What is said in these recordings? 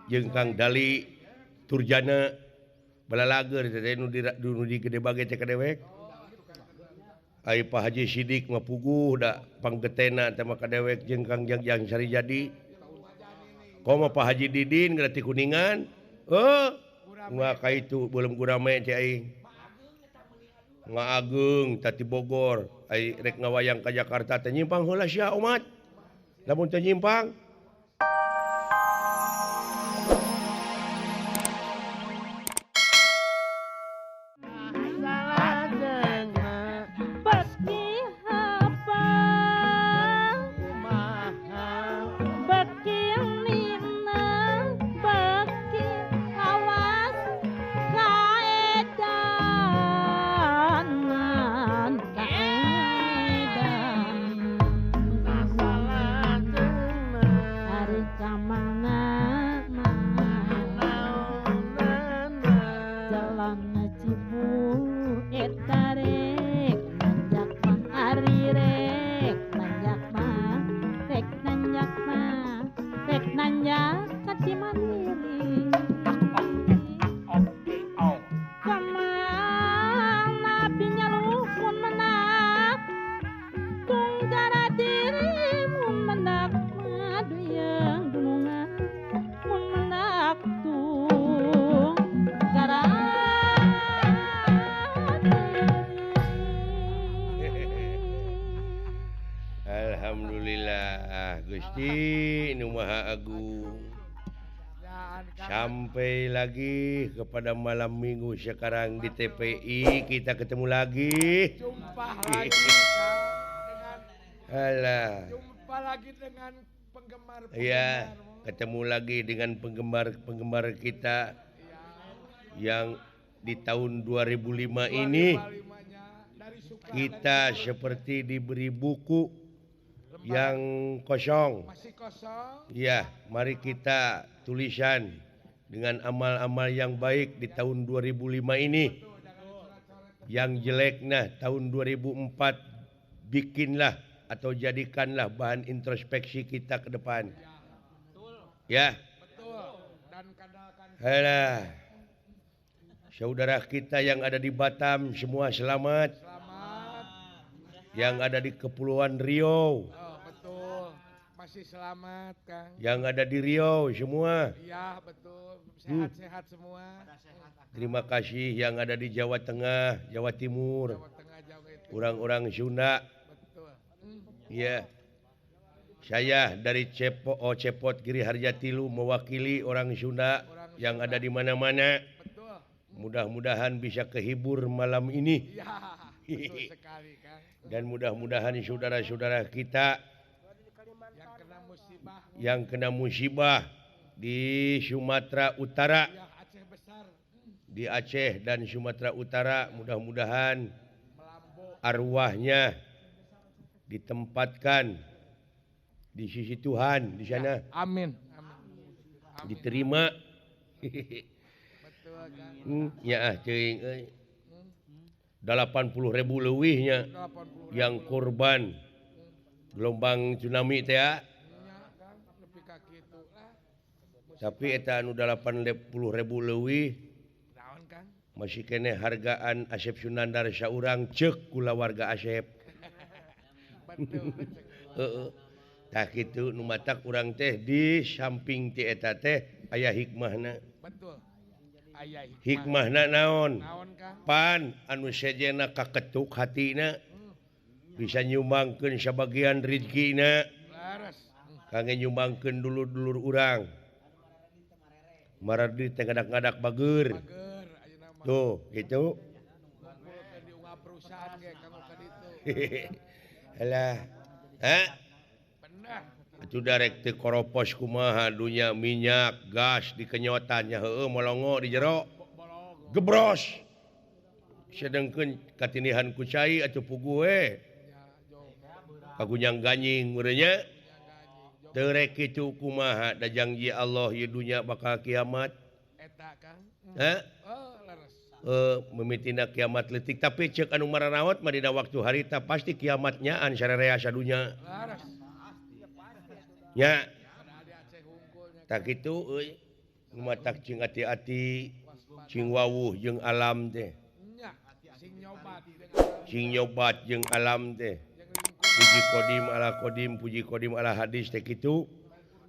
jeung Kang Dali Turjana balalager di gede bage cek dewek ai Pak Haji Sidik mah puguh da panggetena teh mah kadewek jeung Kang Jangjang Sari Jadi komo Pak Haji Didin gratis Kuningan nggak itu belum gurame cek aing Agung tati Bogor ai rek ngawayang ka Jakarta teh nyimpang heula sia umat lamun teu nyimpang Alhamdulillah Gusti Nu Maha Agung sampai lagi kepada malam minggu sekarang di TPI kita ketemu lagi jumpa lagi dengan Alah jumpa lagi dengan penggemar ya ketemu lagi dengan penggemar kita yang di tahun 2005 ini kita seperti diberi buku yang kosong. Masih kosong. Ya, mari kita tulisan dengan amal-amal yang baik di tahun 2005 ini. Yang jelek nah tahun 2004 bikinlah atau jadikanlah bahan introspeksi kita ke depan. Ya. Betul. Dan kadakan Halah. Saudara kita yang ada di Batam semua selamat. selamat. Yang ada di Kepulauan Riau. Betul. Masih selamat, Kang. Yang ada di Riau semua. Iya, betul. Sehat-sehat semua. Terima kasih yang ada di Jawa Tengah, Jawa Timur. Jawa Tengah, Jawa itu. Orang-orang Sunda. Betul. Ya. Saya dari Cepot Giri Harjatilu mewakili orang Sunda yang ada di mana-mana. Betul. Mudah-mudahan bisa kehibur malam ini. Iya, betul sekali, Kang. Dan mudah-mudahan saudara-saudara kita Yang kena musibah. yang kena musibah di Sumatera Utara, Yang Aceh besar. di Aceh dan Sumatera Utara, mudah-mudahan Melambo. arwahnya ditempatkan di sisi Tuhan di sana, Amin. Amin. diterima. Betul, Kang. Ya ceuing euy. 80.000 leuwihnya 80. yang korban gelombang tsunami teh ya. Nya, Kang, nepi ka kitu lah. Tapi eta anu 80.000 leuwih Naon, Kang? masih kene hargaan Asep Sunandar saurang ceuk kula warga Asep. Betul. Heeh. Tah kitu nu matak urang teh di samping ti eta teh aya hikmahna. Betul. Aya Hikmahna naon? Naon, Kang? Pan anu sejena kaketuk hatina bisa nyumbangkeun sabagian rezekina Laras. kangge nyumbangkeun dulur-dulur urang. Maradi teh ngadak-ngadak bageur. Pager ayeuna mah Tuh, gitu. ngumpulkeun di unggah perusahaan ge kanggo ka ditu. Alah. Hah? Bener. Atuh darek teu koropos kumaha dunya minyak, gas dikenyotannya heueuh molongo di jero. Bolong. Gebros. Sedengkeun katindihan ku cai atuh pugu we. Ya, jauh. Kagunyang ganying urangnya. Yang gaji. Teu rek kitu kumaha da janji Allah ieu dunya bakal kiamat. Eta, Kang. Hah? Oh, laras. Mimitina kiamat leutik tapi ceuk anu mararawat mah dina waktu harita pasti kiamatnya an sararea sadunya. Laras. Nya Ada di Aceh hungkulnya. tak kitu euy. matak cing hati-hati cing wawuh jeung alam teh nya sing nyobat cing nyobat jeung alam teh puji kodim ala kodim puji kodim ala hadis teh kitu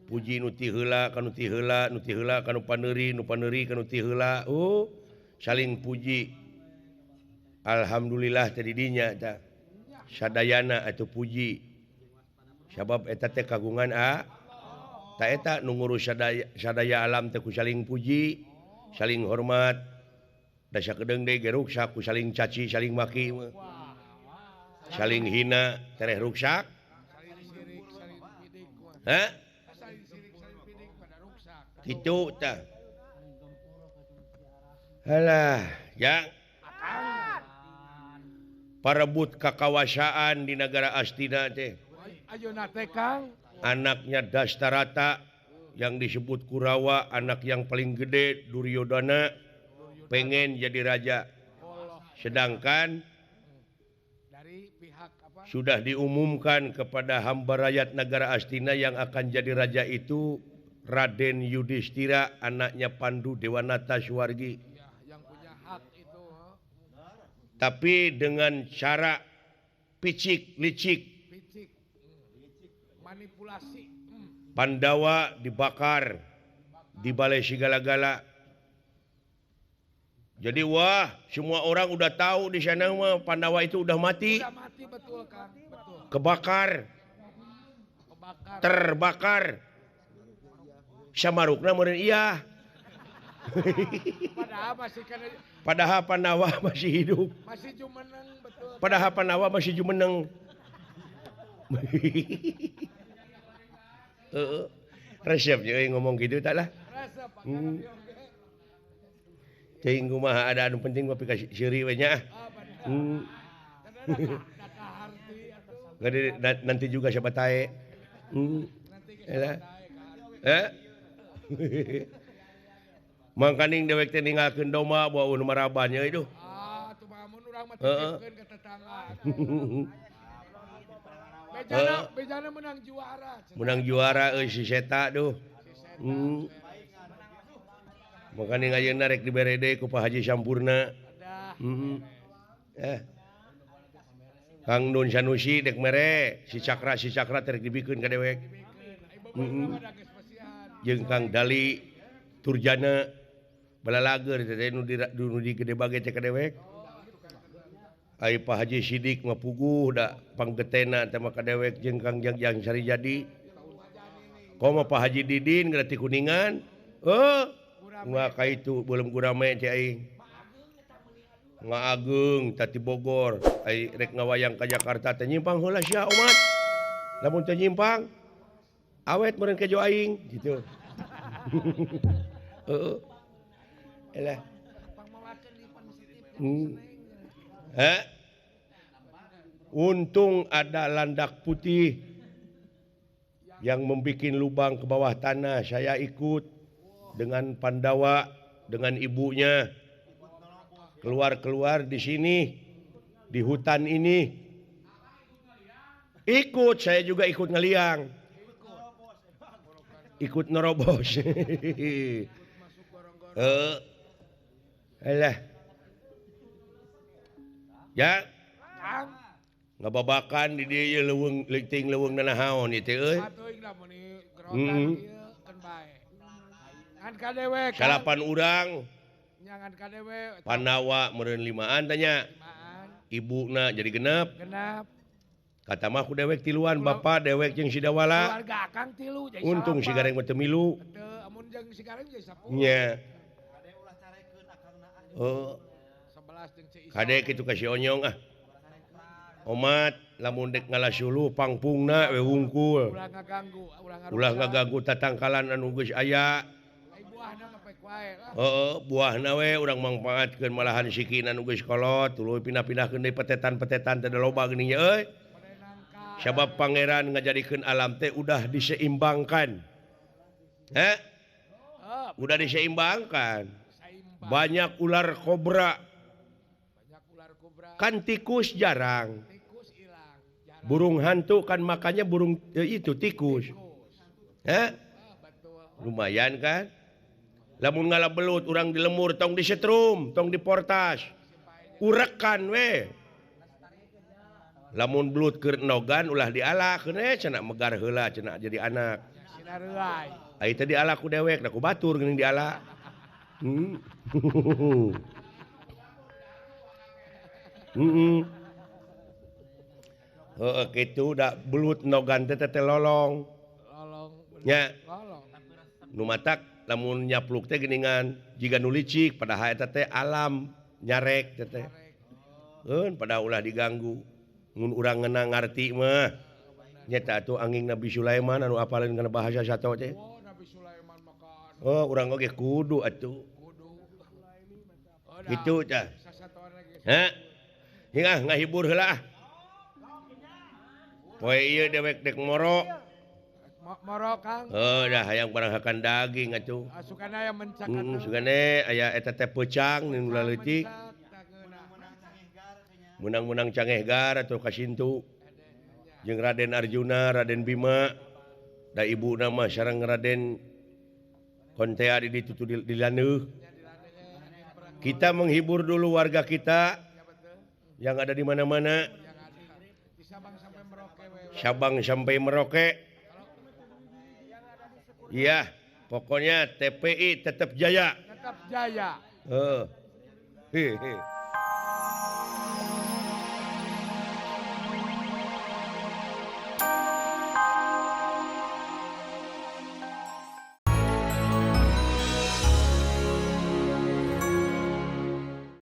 puji nu ti heula kanu ti heula nu ti heula kanu paneuri nu paneuri kanu ti heula saling puji alhamdulillah teh di dinya tah sadayana atuh puji sabab eta teh kagungan tak eta nu ngurus sadaya alam teh ku saling puji saling hormat da sakedeung deui ge ruksak ku saling caci saling maki saling hina tereh ruksak saling sirik saling pidik saling sirik saling pidik pada ruksak kitu tah halah yang parebut kakawasaan di negara Astina teh ayeuna teh Kang anaknya Dastarata yang disebut Kurawa anak yang paling gede Duryodana pengen jadi raja sedangkan dari pihak apa sudah diumumkan kepada hamba rakyat negara Astina yang akan jadi raja itu Raden Yudhistira anaknya Pandu Dewanata Suwargi ya, yang punya hak itu tapi dengan cara picik licik picik manipulasi Pandawa dibakar di balai segala-gala. Jadi wah, semua orang udah tahu di sana mah Pandawa itu udah mati. udah mati betul Kang betul Kebakar, kebakar terbakar. Samarukna meureun iya. padahal masih kan Padahal Pandawa masih hidup. masih jumeneng betul Padahal Pandawa masih jumeneng. Resepnya ngomong gitu tak lah. rasa Pak Kang Cing kumaha ada anu penting tapi kasih siri we nya. data harti atuh Nanti juga siapa tae. nanti Elah. Mangkaning dewek teh ninggalkeun domba bawa nu marabannya itu. tuh mah mun urang mah titipkeun ke tetangga bejana menang juara Menang juara si Seta tuh. Makaning ayeuna rek dibere deui ku Pak Haji Sampurna. ada Kang Nun Sanusi dek mere si Cakra terek dibikeun ka dewek. ibu ada kespesian Jeung Kang Dali Turjana balalager teh nu di gede bage teh ka dewek. Ai Pak Haji Sidik mah puguh da panggetena teh mah ka dewek jeung Kang Jagjang Sari Jadi. Komo Pak Haji Didin gratis Kuningan. Nggak kayak itu belum gurame cai aing. Nggak Agung tati Bogor ai rek ngawayang ka Jakarta teh nyimpang heula sia umat. Lamun teu nyimpang awet meureun ke jo aing gitu. Heeh. Elah. Untung ada landak putih yang membuat lubang ke bawah tanah. Saya ikut dengan Pandawa, dengan ibunya keluar di sini di hutan ini. Ikut, saya juga ikut ngeliang, ikut nerobos. Alah, ya. Ngababakan di dia leuweung leuting leuweung nanahaon ieu teh euy. atuh lah mun gerotan ieu kan bae ngan kadewe Salapan urang nyangan kadewe Pandawa meureun 5an tanya. maan Ibuna jadi genep. genap Kata mah ku dewek tiluan bapak dewek jeung si Dawala. keluarga akang tilu jadi Untung si gareng mah teu milu. teu amun jeung si gareng jadi 10 Nya. Oh, 11 jeung si Isa kade kitu ka si Onyong ah. Omat lamun dek ngalasulu pangpungna we wungkul. ulah ngaganggu Ulah ngaganggu tatangkalan anu geus aya. ai buahna ngepek wae lah Heeh, buahna we urang mangpaatkeun malahan sikina anu geus kolot, tuluy pindah-pindahkeun deui petetan-petetan teh da loba geuning nya euy. pada nangka Sabab pangeran ngajadikeun alam teh udah diseimbangkan. Udah diseimbangkan. saimbang Banyak ular kobra, banyak ular kobra kan tikus jarang. tikus ilang jarang Burung hantu kan makanya burung itu tikus. betul Lumayan kan? lamun ngalah belut urang di lemur tong disetrum tong diportas urekan we lamun belut keur nogan ulah dialakeun cenah megar heula cenah jadi anak Sinareuai. ai teh diala ku dewek da ku batur geuning diala Heeh kitu da belut nogan teh teh lolong Lolong. nya Lolong. nu matak lamun nyapluk teh geuningan jiga nu licik padahal eta teh alam nyarek teh pada ulah diganggu mun urang ngeunang ngarti mah nyata atuh anging Nabi Sulaiman anu apaleun kana bahasa sato teh Oh, Nabi Sulaiman makan. oh urang oge kudu atuh Kudu. Oh, gitu tah sasatoan lagi. ha hingga ngahibur heula ah poe ieu dewek dek moro Moro Kang. dah hayang baranghakan daging atuh Asukana yang mencak atuh. sugane aya eta teh peucang nu leutik menang-menang Cangeh Gar atau Kasintu jeung Raden Arjuna Raden Bima da ibu nama sareng Raden Kontea di ditu dilaneuh kita menghibur dulu warga kita yang ada di mana-mana Di Sabang sampai Merauke we. Sabang sampai Merauke iya pokoknya TPI tetap jaya Tetap jaya. Heeh.